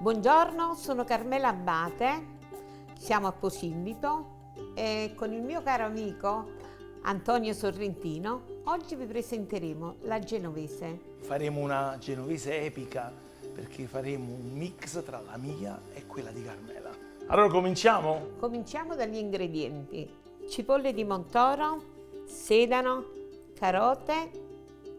Buongiorno, sono Carmela Abate, siamo a Posillipo e con il mio caro amico Antonio Sorrentino oggi vi presenteremo la genovese. Faremo una genovese epica perché faremo un mix tra la mia e quella di Carmela. Allora cominciamo? Cominciamo dagli ingredienti: cipolle di Montoro, sedano, carote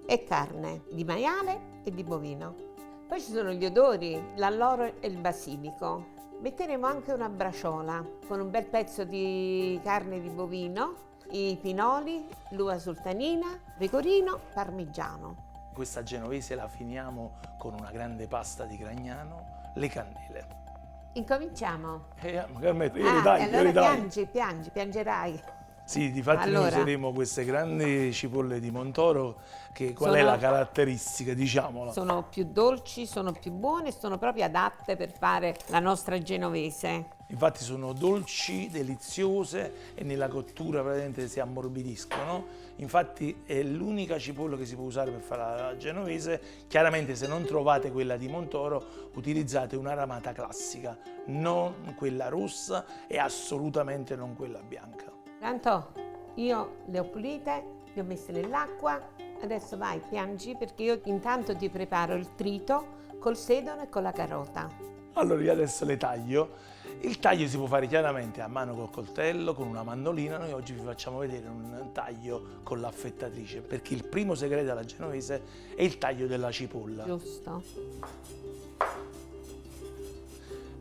e carne di maiale e di bovino. Poi ci sono gli odori, l'alloro e il basilico. Metteremo anche una braciola con un bel pezzo di carne di bovino, i pinoli, l'uva sultanina, pecorino, parmigiano. Questa genovese la finiamo con una grande pasta di Gragnano, le cannelle. Incominciamo. Carmela, Allora piangerai. Sì, difatti noi useremo queste grandi cipolle di Montoro, che qual è la caratteristica, diciamola? Sono più dolci, sono più buone, sono proprio adatte per fare la nostra genovese. Infatti sono dolci, deliziose e nella cottura praticamente si ammorbidiscono. Infatti è l'unica cipolla che si può usare per fare la genovese. Chiaramente se non trovate quella di Montoro utilizzate una ramata classica, non quella rossa e assolutamente non quella bianca. Tanto io le ho pulite, le ho messe nell'acqua, adesso vai, piangi perché io intanto ti preparo il trito col sedano e con la carota. Allora io adesso le taglio. Il taglio si può fare chiaramente a mano col coltello, con una mandolina. Noi oggi vi facciamo vedere un taglio con l'affettatrice, perché il primo segreto alla genovese è il taglio della cipolla. Giusto.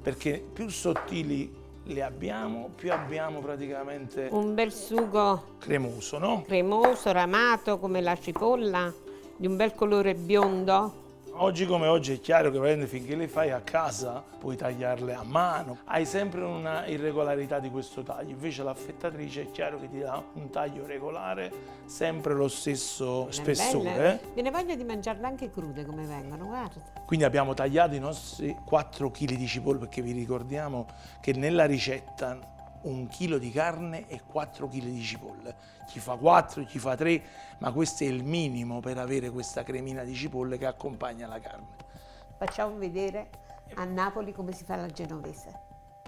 Perché più sottili le abbiamo, più abbiamo praticamente un bel sugo cremoso, no? Cremoso, ramato come la cipolla, di un bel colore biondo. Oggi come oggi è chiaro che praticamente finché le fai a casa puoi tagliarle a mano, hai sempre una irregolarità di questo taglio, invece l'affettatrice è chiaro che ti dà un taglio regolare, sempre lo stesso spessore. Viene voglia di mangiarle anche crude come vengono, guarda. Quindi abbiamo tagliato i nostri 4 kg di cipolle, perché vi ricordiamo che nella ricetta 1 chilo di carne e 4 kg di cipolle. Chi fa 4, chi fa 3, ma questo è il minimo per avere questa cremina di cipolle che accompagna la carne. Facciamo vedere a Napoli come si fa la genovese.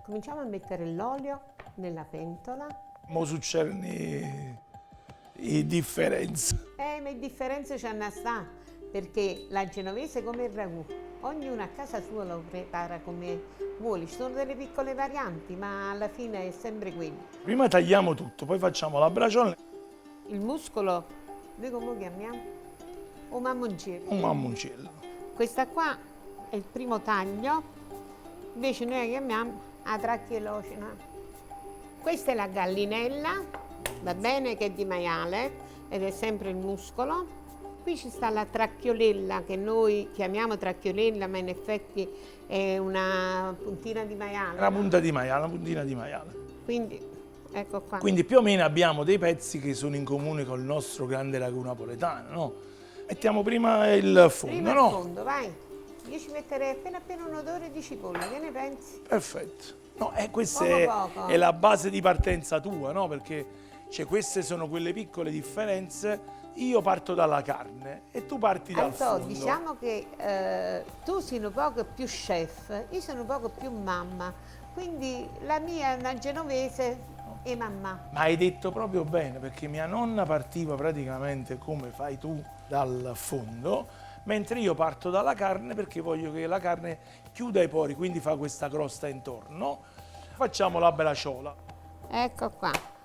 Cominciamo a mettere l'olio nella pentola. Mo succedono le differenze. Ma le differenze c'è una sta, perché la genovese come il ragù, ognuno a casa sua lo prepara come vuole, ci sono delle piccole varianti, ma alla fine è sempre quello. Prima tagliamo tutto, poi facciamo la braciola. Il muscolo, noi come lo chiamiamo? Un mammoncello. Un mammoncello. Questa qua è il primo taglio, invece noi la chiamiamo la tracchielocena. Questa è la gallinella, va bene, che è di maiale ed è sempre il muscolo. Qui ci sta la tracchiolella, che noi chiamiamo tracchiolella, ma in effetti è una puntina di maiale. Una punta di maiale, una puntina di maiale. Quindi, ecco qua. Quindi più o meno abbiamo dei pezzi che sono in comune con il nostro grande ragù napoletano, no? Mettiamo prima il fondo, prima no? Il fondo, vai. Io ci metterei appena un odore di cipolla, che ne pensi? Perfetto. No, questa è la base di partenza tua, no? Perché queste sono quelle piccole differenze. Io parto dalla carne e tu parti dal fondo. Diciamo che tu sei un poco più chef, io sono un poco più mamma, quindi la mia è una genovese e mamma. Ma hai detto proprio bene, perché mia nonna partiva praticamente come fai tu dal fondo, mentre io parto dalla carne perché voglio che la carne chiuda i pori, quindi fa questa crosta intorno. Facciamo la braciola. Ecco qua.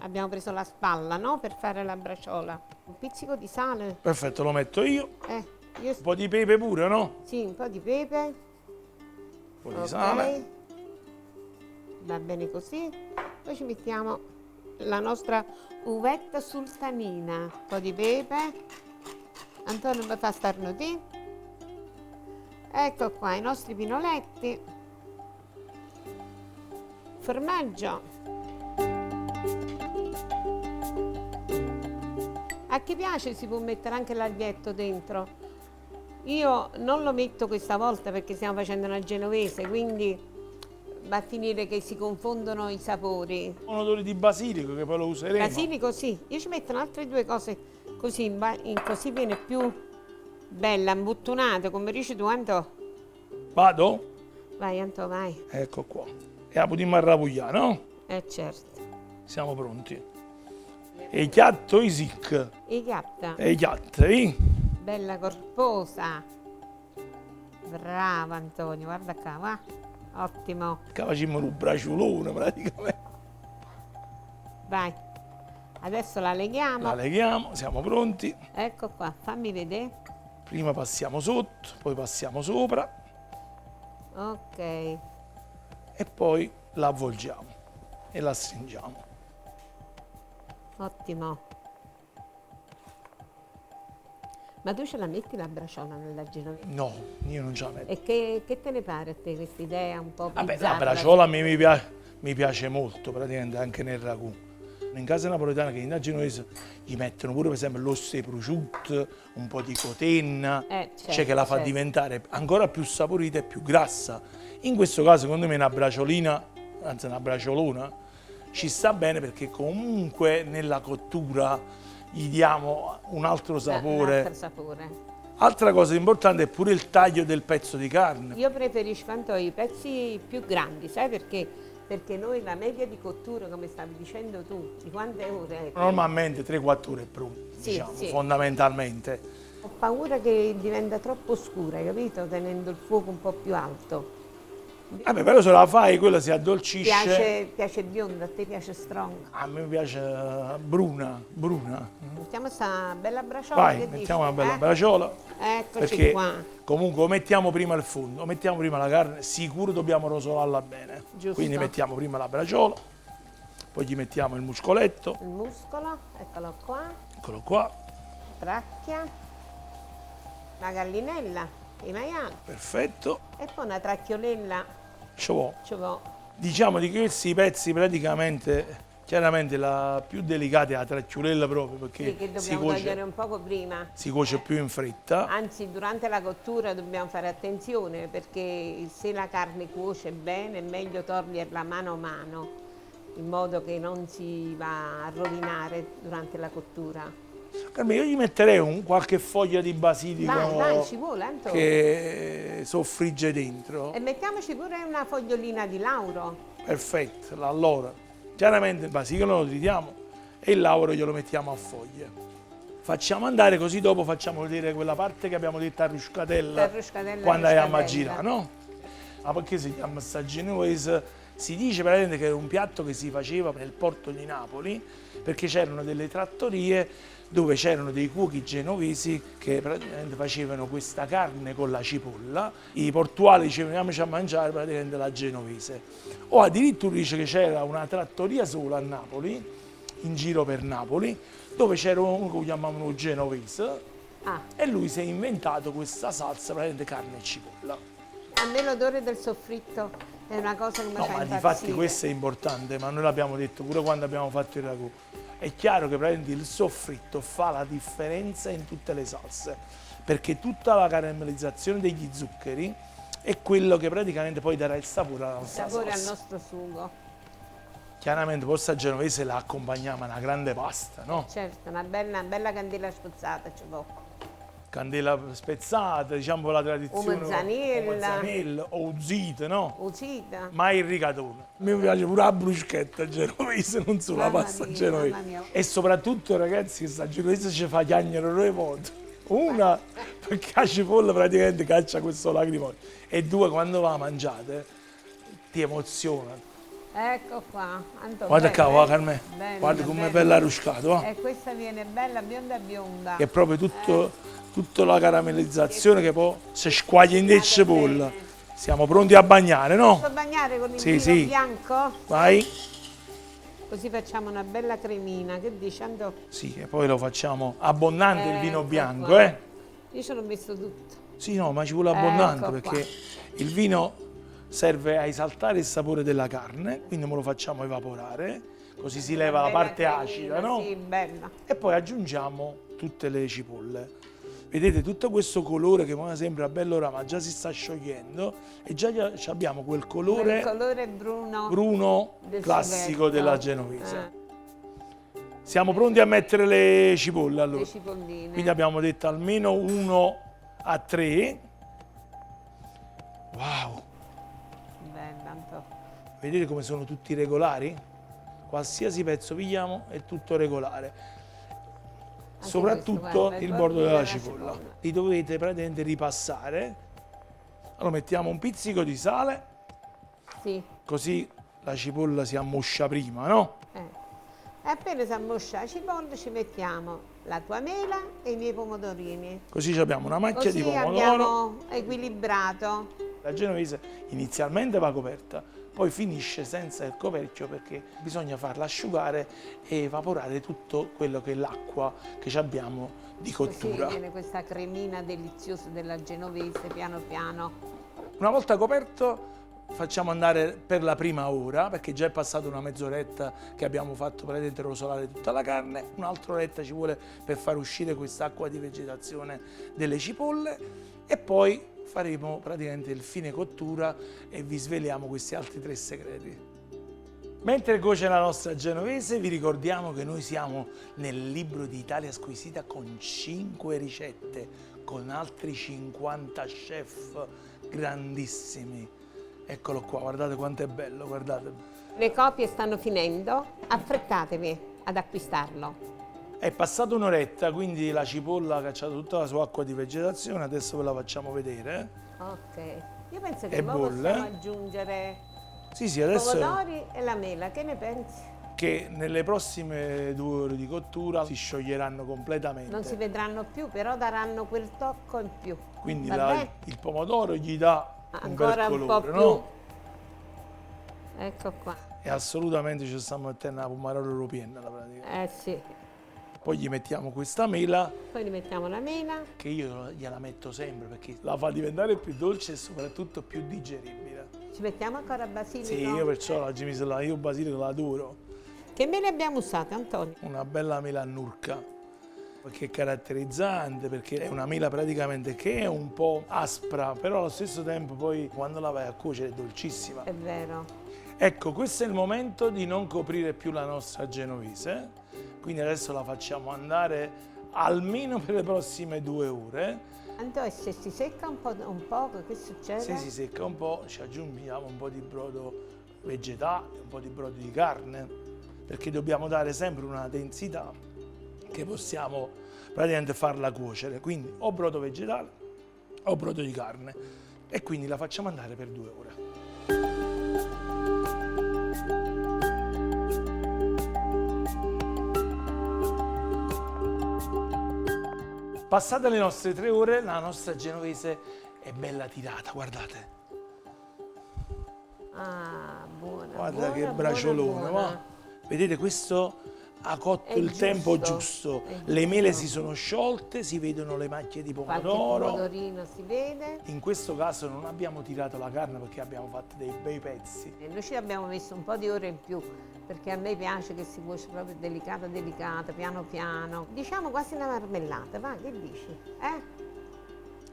Abbiamo preso la spalla, no? Per fare la braciola. Un pizzico di sale. Perfetto, lo metto io. Un po' di pepe pure, no? Sì, un po' di pepe. Un po' di sale. Va bene così. Poi ci mettiamo la nostra uvetta sultanina. Un po' di pepe. Antonio mi fa starnutire. Ecco qua i nostri pinoletti. Formaggio. A chi piace si può mettere anche l'aglietto dentro. Io non lo metto questa volta perché stiamo facendo una genovese, quindi va a finire che si confondono i sapori. Un odore di basilico che poi lo useremo. Basilico sì, io ci metto altre 2 cose così, viene più bella, imbottonata, come dici tu, Anto. Vado? Vai Anto, vai. Ecco qua. E la potremmo arravogliare, no? Certo. Siamo pronti. E il piatto isic. I gatta. E il piatto, Bella corposa. Bravo Antonio, guarda qua, va. Ottimo. Che facciamo un braciolone praticamente. Vai. Adesso la leghiamo. La leghiamo, siamo pronti. Ecco qua, fammi vedere. Prima passiamo sotto, poi passiamo sopra Ok. e poi la avvolgiamo e la stringiamo. Ottimo. Ma tu ce la metti la braciola nella genovese? No, io non ce la metto. E che te ne pare a te questa idea un po' Vabbè, la bizzarra? braciola a me mi piace molto, praticamente anche nel ragù. In casa napoletana che in genovese gli mettono pure per esempio l'osso di prosciutto, un po' di cotenna, certo, cioè che la fa certo. diventare ancora più saporita e più grassa. In questo caso secondo me una braciolina, anzi una braciolona, ci sta bene perché comunque nella cottura gli diamo un altro sapore. Un altro sapore. Altra cosa importante è pure il taglio del pezzo di carne. Io preferisco i pezzi più grandi, sai perché? Perché noi la media di cottura, come stavi dicendo tu, di quante ore? Normalmente 3-4 ore è pronto, Sì, diciamo, sì. fondamentalmente. Ho paura che diventa troppo scura, capito? Tenendo il fuoco un po' più alto. Vabbè, però se la fai, quella si addolcisce. Piace bionda, a te piace strong. A me piace bruna. Mettiamo questa bella braciola. Vai, che mettiamo una dici? bella braciola. Eccoci Perché qua. comunque o mettiamo prima il fondo, o mettiamo prima la carne, sicuro dobbiamo rosolarla bene. Giusto. Quindi mettiamo prima la braciola, poi gli mettiamo il muscoletto, Il muscolo, eccolo qua. eccolo qua, Tracchia. La gallinella, i maiali. perfetto. E poi una tracchiolella. Ce l'ho. Ci va. Diciamo di questi pezzi praticamente, chiaramente la più delicata è la tracchiolella proprio perché Sì, che si dobbiamo togliere cuoce, un poco prima. si cuoce più in fretta. Anzi, durante la cottura dobbiamo fare attenzione perché se la carne cuoce bene è meglio toglierla mano a mano, in modo che non si va a rovinare durante la cottura. Carmine, io gli metterei qualche foglia di basilico Vai, ci vuole, Antonio. che soffrigge dentro. E mettiamoci pure una fogliolina di lauro. Perfetto, allora chiaramente il basilico lo tritiamo e il lauro glielo mettiamo a foglie. Facciamo andare così dopo facciamo vedere quella parte che abbiamo detto a ruscatella quando andiamo a girare, no? Ma perché si chiama sta genovese? Si dice praticamente che era un piatto che si faceva nel porto di Napoli perché c'erano delle trattorie dove c'erano dei cuochi genovesi che praticamente facevano questa carne con la cipolla. I portuali dicevano andiamoci a mangiare praticamente la genovese. O addirittura dice che c'era una trattoria sola a Napoli, in giro per Napoli, dove c'era uno che chiamavano genovese e lui si è inventato questa salsa praticamente carne e cipolla. A me l'odore del soffritto è una cosa che mi No, fa ma impazzire. difatti questo è importante, ma noi l'abbiamo detto pure quando abbiamo fatto il ragù. È chiaro che praticamente il soffritto fa la differenza in tutte le salse, perché tutta la caramellizzazione degli zuccheri è quello che praticamente poi darà il sapore alla nostra Sapore al salsa. nostro sugo. Chiaramente poi sta genovese la accompagniamo a una grande pasta, no? Certo, una bella candela spezzata ci vuole. Candela spezzata, diciamo la tradizione. Mozzanella. O zite, no? Usita. Ma il rigatone. A me piace pure la bruschetta genovese, non solo la Mamma pasta mia, genovese. mamma mia. E soprattutto, ragazzi, questa genovese ci fa chiagnere due volte. Una, perché la cipolla praticamente caccia questo lacrimone. E due, quando la mangiate, ti emoziona. Ecco qua, Antonio. Guarda qua, va, Carmen. Guarda com'è bella ruscata, va. E questa viene bella bionda. Che è proprio tutta la caramellizzazione che poi si squaglia in cipolla. Siamo pronti a bagnare, no? Posso bagnare con il Sì, vino sì. bianco? Vai. Così facciamo una bella cremina. Che dici, Antonio? Sì, e poi lo facciamo abbondante il vino Ecco bianco, qua. Io ce l'ho messo tutto. Sì, no, ma ci vuole abbondante Ecco perché il vino serve a esaltare il sapore della carne, quindi me lo facciamo evaporare, così si leva la Bella parte cremina, acida, no? Sì, bella. E poi aggiungiamo tutte le cipolle. Vedete tutto questo colore che ora sembra bello ora, ma già si sta sciogliendo e già abbiamo quel colore Il colore bruno. bruno del classico sughetto. della genovese. Siamo pronti a mettere le cipolle allora. Le cipolline. Quindi abbiamo detto almeno 1 a 3. Wow! tanto. Vedete come sono tutti regolari? Qualsiasi pezzo pigliamo è tutto regolare. Soprattutto questo, guarda, il bordo della cipolla. cipolla. Li dovete praticamente ripassare. Allora mettiamo un pizzico di sale, Sì. così la cipolla si ammoscia prima, no? E appena si ammoscia la cipolla ci mettiamo la tua mela e i miei pomodorini. Così abbiamo una macchia di Così pomodoro. abbiamo equilibrato. La genovese inizialmente va coperta, poi finisce senza il coperchio perché bisogna farla asciugare e evaporare tutto quello che è l'acqua che abbiamo di Così cottura. viene questa cremina deliziosa della genovese piano piano. Una volta coperto facciamo andare per la prima ora, perché già è passata una mezz'oretta che abbiamo fatto praticamente rosolare tutta la carne, un'altra oretta ci vuole per far uscire quest'acqua di vegetazione delle cipolle e poi faremo praticamente il fine cottura e vi sveliamo questi altri 3 segreti. Mentre cuoce la nostra genovese vi ricordiamo che noi siamo nel libro di Italia Squisita con 5 ricette, con altri 50 chef grandissimi. Eccolo qua, guardate quanto è bello, guardate. Le copie stanno finendo, affrettatevi ad acquistarlo. È passata un'oretta, quindi la cipolla ha cacciato tutta la sua acqua di vegetazione, adesso ve la facciamo vedere. Ok, io penso che E ora bolle. possiamo aggiungere Sì, i adesso pomodori e la mela, che ne pensi? che nelle prossime 2 ore di cottura si scioglieranno completamente. Non si vedranno più, però daranno quel tocco in più. Quindi Va bene? il pomodoro gli dà un bel Ancora un po' colore, più. no? Ecco qua. E assolutamente ci stiamo mettendo la pomarola piena, la pratica. Eh sì. Poi gli mettiamo questa mela, Poi gli mettiamo la mela. che io gliela metto sempre perché la fa diventare più dolce e soprattutto più digeribile. Ci mettiamo ancora basilico. Sì, io perciò la gemisella, io basilico l'adoro. Che mele abbiamo usate, Antonio? Una bella mela annurca, perché è caratterizzante, perché è una mela praticamente che è un po' aspra, però allo stesso tempo poi quando la vai a cuocere è dolcissima. È vero. Ecco, questo è il momento di non coprire più la nostra genovese, quindi adesso la facciamo andare almeno per le prossime 2 ore. Antonio, se si secca un po', che succede? Se si secca un po' ci aggiungiamo un po' di brodo vegetale, un po' di brodo di carne, perché dobbiamo dare sempre una densità che possiamo praticamente farla cuocere, quindi o brodo vegetale o brodo di carne e quindi la facciamo andare per 2 ore. Passate le nostre 3 ore, la nostra genovese è bella tirata, guardate. Ah, buona. Guarda buona, che buona, braciolone, buona. va. Vedete, questo ha cotto È il tempo giusto, giusto. è Le mele giusto. si sono sciolte, si vedono le macchie di Qualche pomodoro. pomodorino si vede. In questo caso non abbiamo tirato la carne perché abbiamo fatto dei bei pezzi. E noi ci abbiamo messo un po' di ore in più, perché a me piace che si cuoce proprio delicata, delicata, piano piano. Diciamo quasi una marmellata, va, che dici?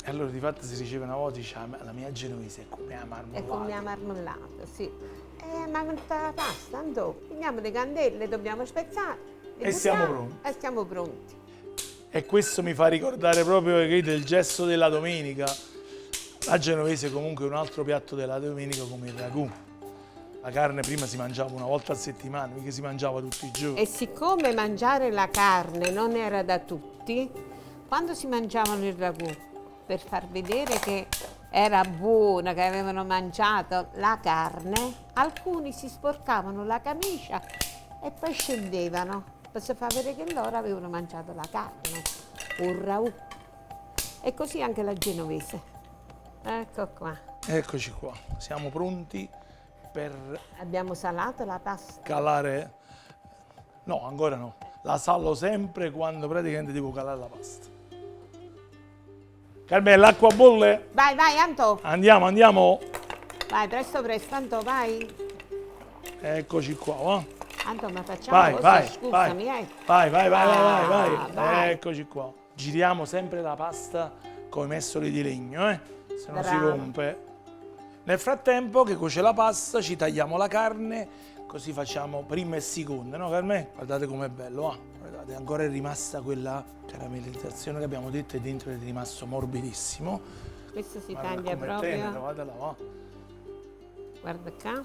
E allora di fatto si diceva una volta, dice, la mia genovese è come la marmellata. È come la marmellata, sì. Ma quanta pasta, andò. Prendiamo le candele, dobbiamo spezzare. le E siamo buttiamo pronti. E siamo pronti. E questo mi fa ricordare proprio il gesto della domenica. La genovese comunque è un altro piatto della domenica come il ragù. La carne prima si mangiava una volta a settimana, mica si mangiava tutti i giorni. E siccome mangiare la carne non era da tutti, quando si mangiavano il ragù, per far vedere che era buona, che avevano mangiato la carne, alcuni si sporcavano la camicia e poi scendevano per far vedere che loro avevano mangiato la carne, un ragù. E così anche la genovese. Ecco qua. Eccoci qua, siamo pronti per Abbiamo salato la pasta. calare. No, ancora no. La salo sempre quando praticamente devo calare la pasta. Carmela, l'acqua bolle? Vai, vai, Anto. Andiamo, andiamo. Vai, presto, presto, Anto, vai. Eccoci qua, va. Anto, ma facciamo Vai, così, vai, scusami, vai. Vai, vai, vai, vai, vai, Ah, vai. vai. Eccoci qua. Giriamo sempre la pasta con i mestoli di legno, se no si Bravo. rompe. Nel frattempo che cuoce la pasta ci tagliamo la carne, così facciamo prima e seconda, no Carmen? Guardate com'è bello, va. Guardate, ancora è rimasta quella caramellizzazione che abbiamo detto e dentro è rimasto morbidissimo. Questo si Guarda taglia com'è proprio. tenero, guardala, va. guarda qua.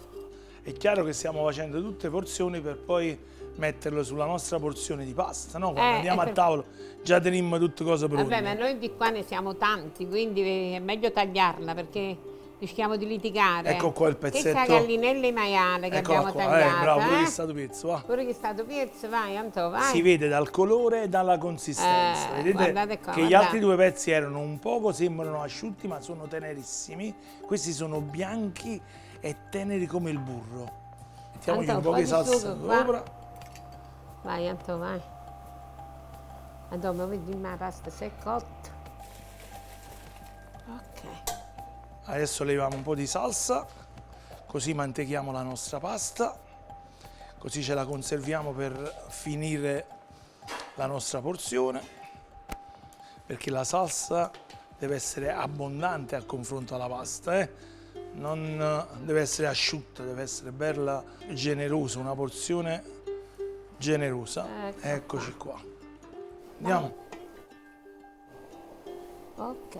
È chiaro che stiamo facendo tutte porzioni per poi metterlo sulla nostra porzione di pasta, no? Quando andiamo a tavolo già teniamo tutte cose pronte. Vabbè, ma noi di qua ne siamo tanti, quindi è meglio tagliarla perché rischiamo di litigare. Ecco qua il pezzetto. Questa gallinella di maiale che Eccola abbiamo qua, tagliato. bravo, pure che è stato pezzo, va. Pure che è stato pezzo, vai Anto, vai. Si vede dal colore e dalla consistenza. Vedete guardate qua, che gli altri due pezzi erano un poco, sembrano asciutti, ma sono tenerissimi. Questi sono bianchi e teneri come il burro. Mettiamoci un po' di salsa sopra. Vai Anto, vai. Anto, ma vedi la pasta se è cotta. Ok. Adesso leviamo un po' di salsa, così mantechiamo la nostra pasta, così ce la conserviamo per finire la nostra porzione, perché la salsa deve essere abbondante a confronto alla pasta, non deve essere asciutta, deve essere bella generosa, una porzione generosa. Eccoci qua. Andiamo. Ok.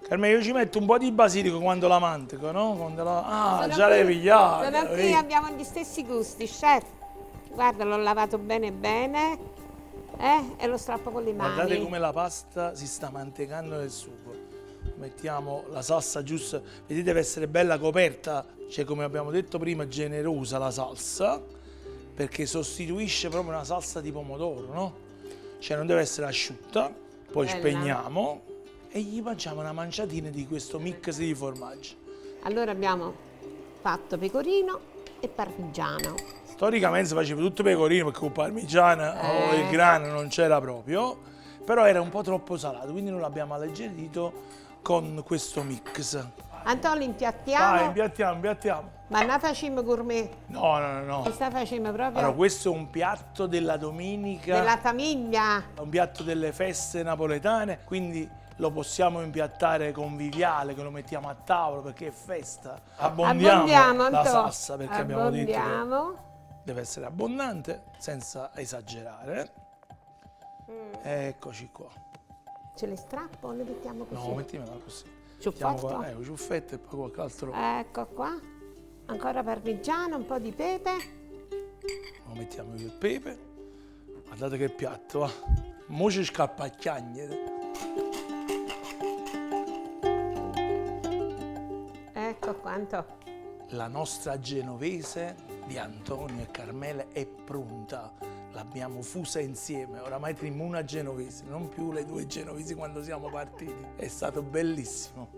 Carmela, io ci metto un po' di basilico quando la manteco, no? Già l'hai pigliato. Sono qui, abbiamo gli stessi gusti, chef. Guarda, l'ho lavato bene bene e lo strappo con le mani. Guardate come la pasta si sta mantecando nel sugo. Mettiamo la salsa giusta, vedete, deve essere bella coperta, cioè come abbiamo detto prima, generosa la salsa, perché sostituisce proprio una salsa di pomodoro, no? Cioè non deve essere asciutta, poi bella. Spegniamo e gli facciamo una manciatina di questo mix di formaggi. Allora abbiamo fatto pecorino e parmigiano. Storicamente si faceva tutto pecorino perché con parmigiana o il grano non c'era proprio, però era un po' troppo salato, quindi noi l'abbiamo alleggerito con questo mix. Antonio, impiattiamo. Dai, impiattiamo. Ma non facciamo gourmet. No. Questa facciamo proprio Allora, questo è un piatto della domenica, della famiglia. è un piatto delle feste napoletane, quindi lo possiamo impiattare conviviale, che lo mettiamo a tavolo perché è festa. Abbondiamo la salsa perché abbiamo detto che deve essere abbondante, senza esagerare. Eccoci qua. Ce le strappo o le mettiamo così? No, mettiamola così. Ciuffetto? Ciuffetto e poi qualche altro. Ecco qua. Ancora parmigiano, un po' di pepe. Mettiamo il pepe. Guardate che piatto, va. Mo ci scappa a chiagnere. Ecco quanto. La nostra genovese di Antonio e Carmela è pronta. L'abbiamo fusa insieme. Oramai teniamo una genovese, non più le due genovesi quando siamo partiti. È stato bellissimo.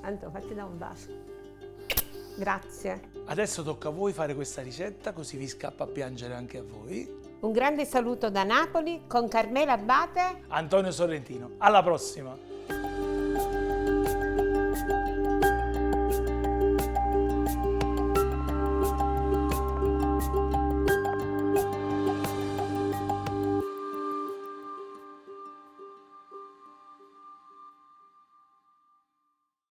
Anto, fatti da un bacio. Grazie. Adesso tocca a voi fare questa ricetta, così vi scappa a piangere anche a voi. Un grande saluto da Napoli con Carmela Abate. Antonio Sorrentino. Alla prossima!